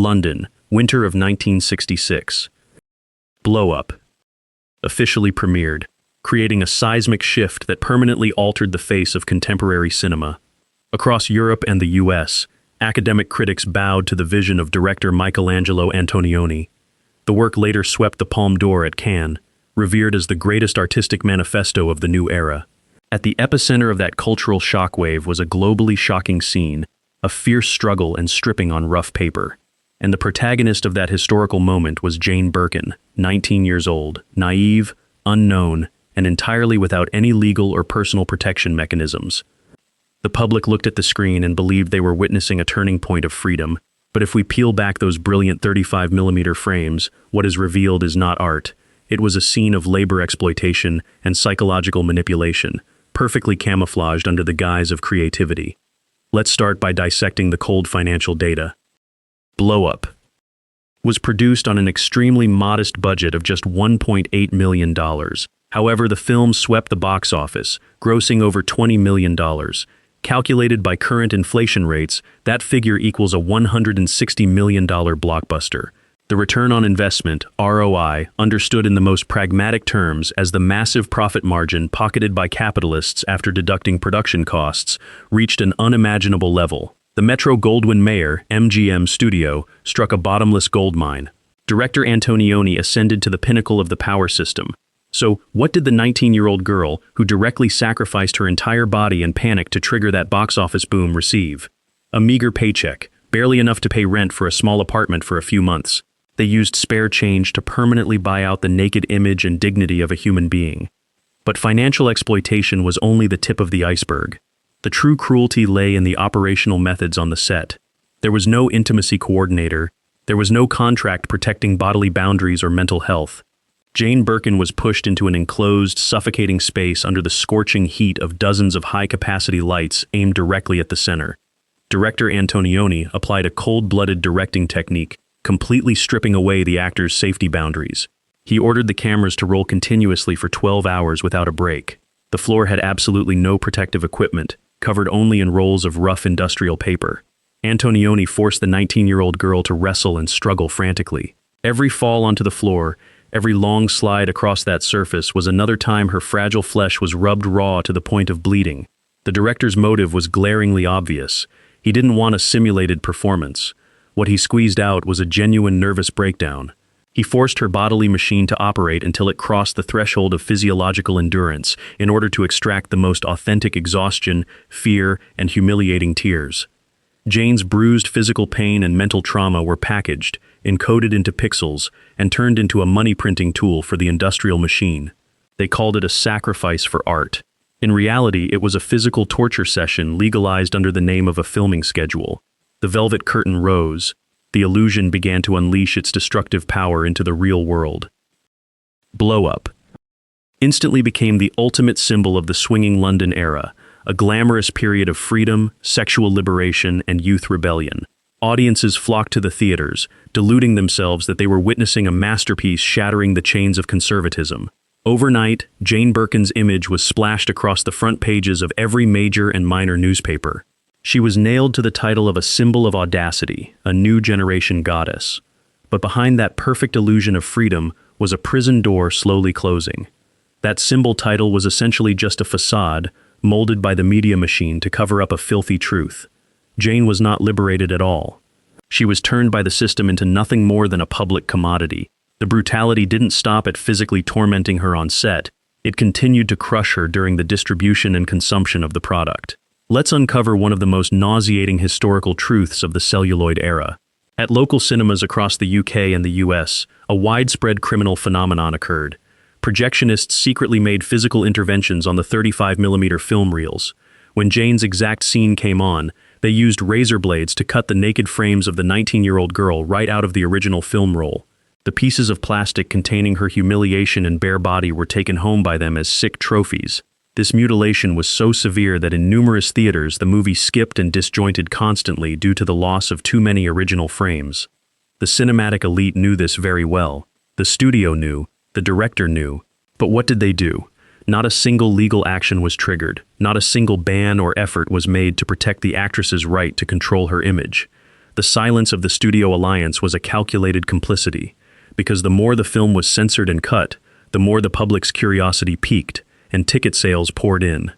London, winter of 1966. Blowup officially premiered, creating a seismic shift that permanently altered the face of contemporary cinema. Across Europe and the US, academic critics bowed to the vision of director Michelangelo Antonioni. The work later swept the Palme d'Or at Cannes, revered as the greatest artistic manifesto of the new era. At the epicenter of that cultural shockwave was a globally shocking scene, a fierce struggle and stripping on rough paper. And the protagonist of that historical moment was Jane Birkin, 19 years old, naive, unknown, and entirely without any legal or personal protection mechanisms. The public looked at the screen and believed they were witnessing a turning point of freedom, but if we peel back those brilliant 35mm frames, what is revealed is not art. It was a scene of labor exploitation and psychological manipulation, perfectly camouflaged under the guise of creativity. Let's start by dissecting the cold financial data. Blowup was produced on an extremely modest budget of just $1.8 million. However, the film swept the box office, grossing over $20 million. Calculated by current inflation rates, that figure equals a $160 million blockbuster. The return on investment, ROI, understood in the most pragmatic terms as the massive profit margin pocketed by capitalists after deducting production costs, reached an unimaginable level. The Metro-Goldwyn-Mayer (MGM) studio struck a bottomless gold mine. Director Antonioni ascended to the pinnacle of the power system. So, what did the 19-year-old girl, who directly sacrificed her entire body and panic to trigger that box office boom, receive? A meager paycheck, barely enough to pay rent for a small apartment for a few months. They used spare change to permanently buy out the naked image and dignity of a human being. But financial exploitation was only the tip of the iceberg. The true cruelty lay in the operational methods on the set. There was no intimacy coordinator. There was no contract protecting bodily boundaries or mental health. Jane Birkin was pushed into an enclosed, suffocating space under the scorching heat of dozens of high-capacity lights aimed directly at the center. Director Antonioni applied a cold-blooded directing technique, completely stripping away the actor's safety boundaries. He ordered the cameras to roll continuously for 12 hours without a break. The floor had absolutely no protective equipment, covered only in rolls of rough industrial paper. Antonioni forced the 19-year-old girl to wrestle and struggle frantically. Every fall onto the floor, every long slide across that surface was another time her fragile flesh was rubbed raw to the point of bleeding. The director's motive was glaringly obvious. He didn't want a simulated performance. What he squeezed out was a genuine nervous breakdown. He forced her bodily machine to operate until it crossed the threshold of physiological endurance in order to extract the most authentic exhaustion, fear, and humiliating tears. Jane's bruised physical pain and mental trauma were packaged, encoded into pixels, and turned into a money-printing tool for the industrial machine. They called it a sacrifice for art. In reality, it was a physical torture session legalized under the name of a filming schedule. The velvet curtain rose. The illusion began to unleash its destructive power into the real world. Blowup instantly became the ultimate symbol of the swinging London era, a glamorous period of freedom, sexual liberation, and youth rebellion. Audiences flocked to the theaters, deluding themselves that they were witnessing a masterpiece shattering the chains of conservatism. Overnight, Jane Birkin's image was splashed across the front pages of every major and minor newspaper. She was nailed to the title of a symbol of audacity, a new generation goddess. But behind that perfect illusion of freedom was a prison door slowly closing. That symbol title was essentially just a facade, molded by the media machine to cover up a filthy truth. Jane was not liberated at all. She was turned by the system into nothing more than a public commodity. The brutality didn't stop at physically tormenting her on set. It continued to crush her during the distribution and consumption of the product. Let's uncover one of the most nauseating historical truths of the celluloid era. At local cinemas across the UK and the US, a widespread criminal phenomenon occurred. Projectionists secretly made physical interventions on the 35mm film reels. When Jane's exact scene came on, they used razor blades to cut the naked frames of the 19-year-old girl right out of the original film roll. The pieces of plastic containing her humiliation and bare body were taken home by them as sick trophies. This mutilation was so severe that in numerous theaters the movie skipped and disjointed constantly due to the loss of too many original frames. The cinematic elite knew this very well. The studio knew. The director knew. But what did they do? Not a single legal action was triggered. Not a single ban or effort was made to protect the actress's right to control her image. The silence of the studio alliance was a calculated complicity, because the more the film was censored and cut, the more the public's curiosity piqued, and ticket sales poured in.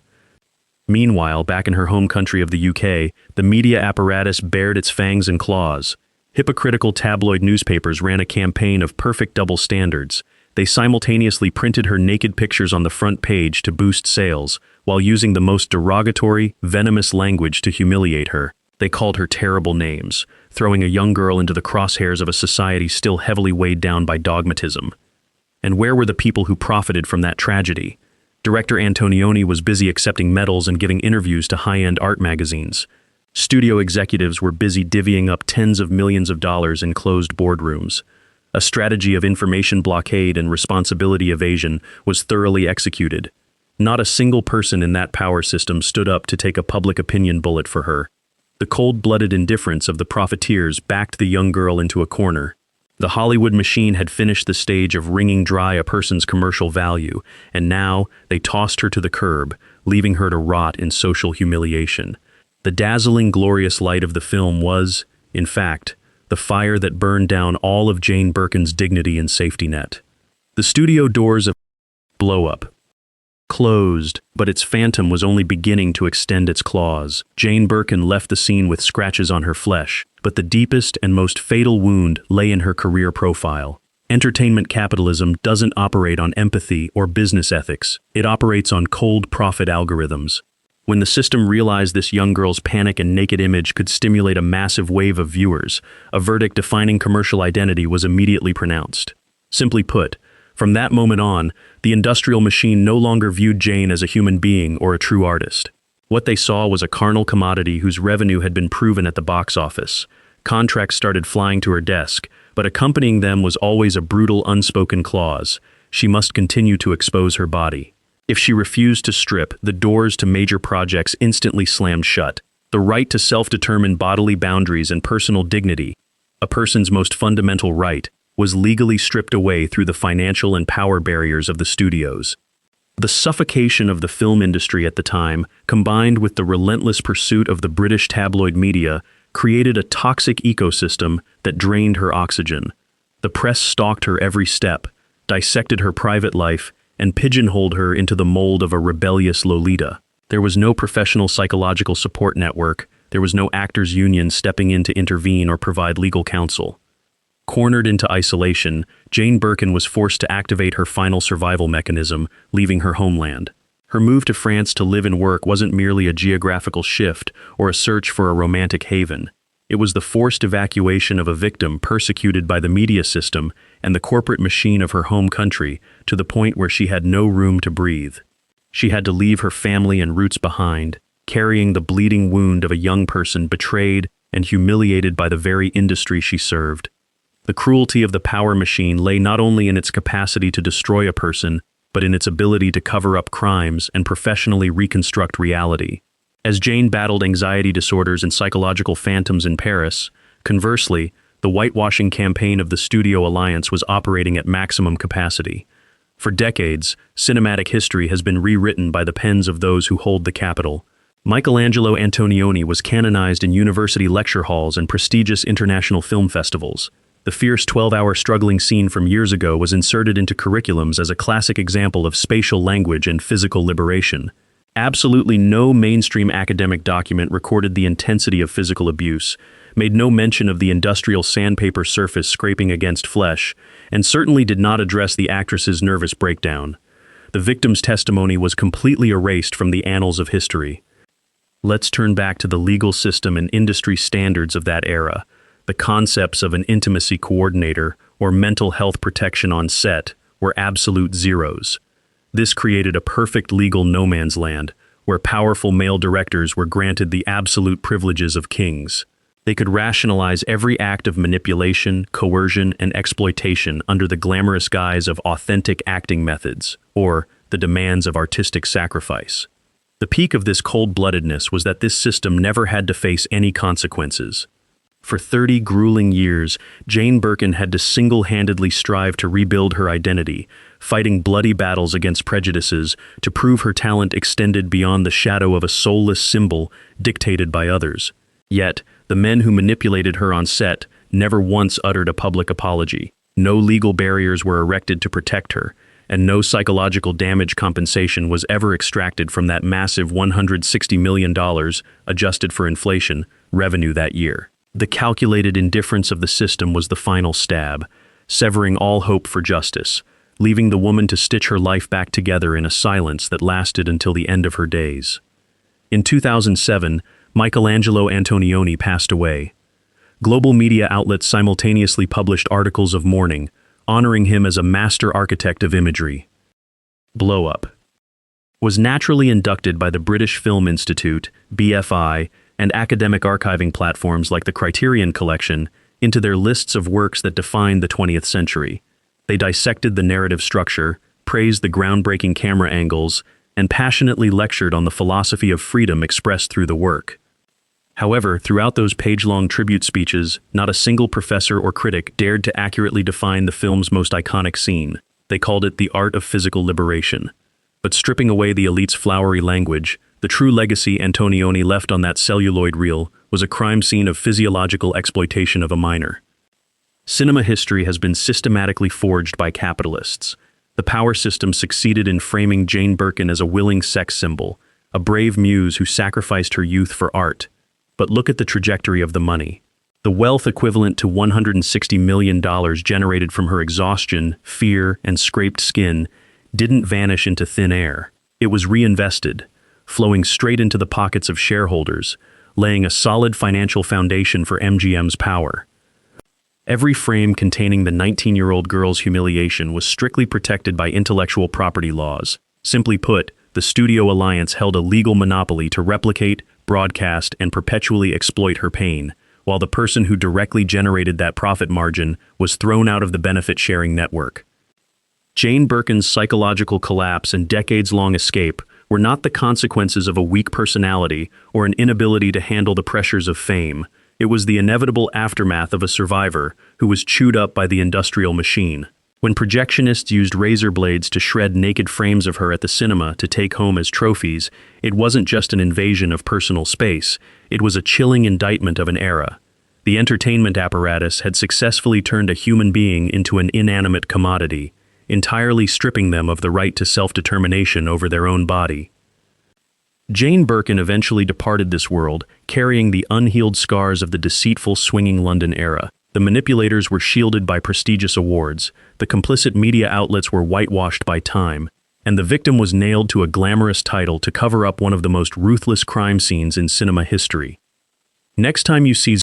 Meanwhile, back in her home country of the UK, the media apparatus bared its fangs and claws. Hypocritical tabloid newspapers ran a campaign of perfect double standards. They simultaneously printed her naked pictures on the front page to boost sales, while using the most derogatory, venomous language to humiliate her. They called her terrible names, throwing a young girl into the crosshairs of a society still heavily weighed down by dogmatism. And where were the people who profited from that tragedy? Director Antonioni was busy accepting medals and giving interviews to high-end art magazines. Studio executives were busy divvying up tens of millions of dollars in closed boardrooms. A strategy of information blockade and responsibility evasion was thoroughly executed. Not a single person in that power system stood up to take a public opinion bullet for her. The cold-blooded indifference of the profiteers backed the young girl into a corner. The Hollywood machine had finished the stage of wringing dry a person's commercial value, and now they tossed her to the curb, leaving her to rot in social humiliation. The dazzling, glorious light of the film was, in fact, the fire that burned down all of Jane Birkin's dignity and safety net. The studio doors of Blowup closed, but its phantom was only beginning to extend its claws. Jane Birkin left the scene with scratches on her flesh, but the deepest and most fatal wound lay in her career profile. Entertainment capitalism doesn't operate on empathy or business ethics. It operates on cold profit algorithms. When the system realized this young girl's panic and naked image could stimulate a massive wave of viewers, a verdict defining commercial identity was immediately pronounced. Simply put, from that moment on, the industrial machine no longer viewed Jane as a human being or a true artist. What they saw was a carnal commodity whose revenue had been proven at the box office. Contracts started flying to her desk, but accompanying them was always a brutal unspoken clause. She must continue to expose her body. If she refused to strip, the doors to major projects instantly slammed shut. The right to self-determine bodily boundaries and personal dignity, a person's most fundamental right, was legally stripped away through the financial and power barriers of the studios. The suffocation of the film industry at the time, combined with the relentless pursuit of the British tabloid media, created a toxic ecosystem that drained her oxygen. The press stalked her every step, dissected her private life, and pigeonholed her into the mold of a rebellious Lolita. There was no professional psychological support network. There was no actors' union stepping in to intervene or provide legal counsel. Cornered into isolation, Jane Birkin was forced to activate her final survival mechanism, leaving her homeland. Her move to France to live and work wasn't merely a geographical shift or a search for a romantic haven. It was the forced evacuation of a victim persecuted by the media system and the corporate machine of her home country to the point where she had no room to breathe. She had to leave her family and roots behind, carrying the bleeding wound of a young person betrayed and humiliated by the very industry she served. The cruelty of the power machine lay not only in its capacity to destroy a person, but in its ability to cover up crimes and professionally reconstruct reality. As Jane battled anxiety disorders and psychological phantoms in Paris, conversely, the whitewashing campaign of the Studio Alliance was operating at maximum capacity. For decades, cinematic history has been rewritten by the pens of those who hold the capital. Michelangelo Antonioni was canonized in university lecture halls and prestigious international film festivals. The fierce 12-hour struggling scene from years ago was inserted into curriculums as a classic example of spatial language and physical liberation. Absolutely no mainstream academic document recorded the intensity of physical abuse, made no mention of the industrial sandpaper surface scraping against flesh, and certainly did not address the actress's nervous breakdown. The victim's testimony was completely erased from the annals of history. Let's turn back to the legal system and industry standards of that era. The concepts of an intimacy coordinator or mental health protection on set were absolute zeros. This created a perfect legal no man's land, where powerful male directors were granted the absolute privileges of kings. They could rationalize every act of manipulation, coercion, and exploitation under the glamorous guise of authentic acting methods, or the demands of artistic sacrifice. The peak of this cold-bloodedness was that this system never had to face any consequences. For 30 grueling years, Jane Birkin had to single-handedly strive to rebuild her identity, fighting bloody battles against prejudices to prove her talent extended beyond the shadow of a soulless symbol dictated by others. Yet, The men who manipulated her on set never once uttered a public apology. No legal barriers were erected to protect her, and no psychological damage compensation was ever extracted from that massive $160 million, adjusted for inflation, revenue that year. The calculated indifference of the system was the final stab, severing all hope for justice, leaving the woman to stitch her life back together in a silence that lasted until the end of her days. In 2007, Michelangelo Antonioni passed away. Global media outlets simultaneously published articles of mourning, honoring him as a master architect of imagery. Blowup was naturally inducted by the British Film Institute, BFI, and academic archiving platforms like the Criterion Collection into their lists of works that defined the 20th century. They dissected the narrative structure, praised the groundbreaking camera angles, and passionately lectured on the philosophy of freedom expressed through the work. However, throughout those page-long tribute speeches, not a single professor or critic dared to accurately define the film's most iconic scene. They called it the art of physical liberation. But stripping away the elite's flowery language, the true legacy Antonioni left on that celluloid reel was a crime scene of physiological exploitation of a minor. Cinema history has been systematically forged by capitalists. The power system succeeded in framing Jane Birkin as a willing sex symbol, a brave muse who sacrificed her youth for art. But look at the trajectory of the money. The wealth equivalent to $160 million generated from her exhaustion, fear, and scraped skin didn't vanish into thin air. It was reinvested, flowing straight into the pockets of shareholders, laying a solid financial foundation for MGM's power. Every frame containing the 19-year-old girl's humiliation was strictly protected by intellectual property laws. Simply put, the Studio Alliance held a legal monopoly to replicate, broadcast, and perpetually exploit her pain, while the person who directly generated that profit margin was thrown out of the benefit-sharing network. Jane Birkin's psychological collapse and decades-long escape were not the consequences of a weak personality or an inability to handle the pressures of fame. It was the inevitable aftermath of a survivor who was chewed up by the industrial machine. When projectionists used razor blades to shred naked frames of her at the cinema to take home as trophies, it wasn't just an invasion of personal space, it was a chilling indictment of an era. The entertainment apparatus had successfully turned a human being into an inanimate commodity, entirely stripping them of the right to self-determination over their own body. Jane Birkin eventually departed this world, carrying the unhealed scars of the deceitful swinging London era. The manipulators were shielded by prestigious awards, the complicit media outlets were whitewashed by time, and the victim was nailed to a glamorous title to cover up one of the most ruthless crime scenes in cinema history. Next time you see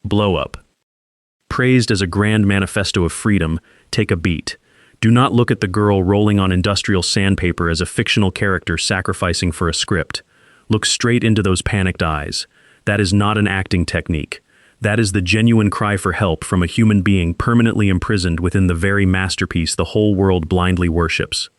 Blowup, praised as a grand manifesto of freedom, take a beat. Do not look at the girl rolling on industrial sandpaper as a fictional character sacrificing for a script. Look straight into those panicked eyes. That is not an acting technique. That is the genuine cry for help from a human being permanently imprisoned within the very masterpiece the whole world blindly worships.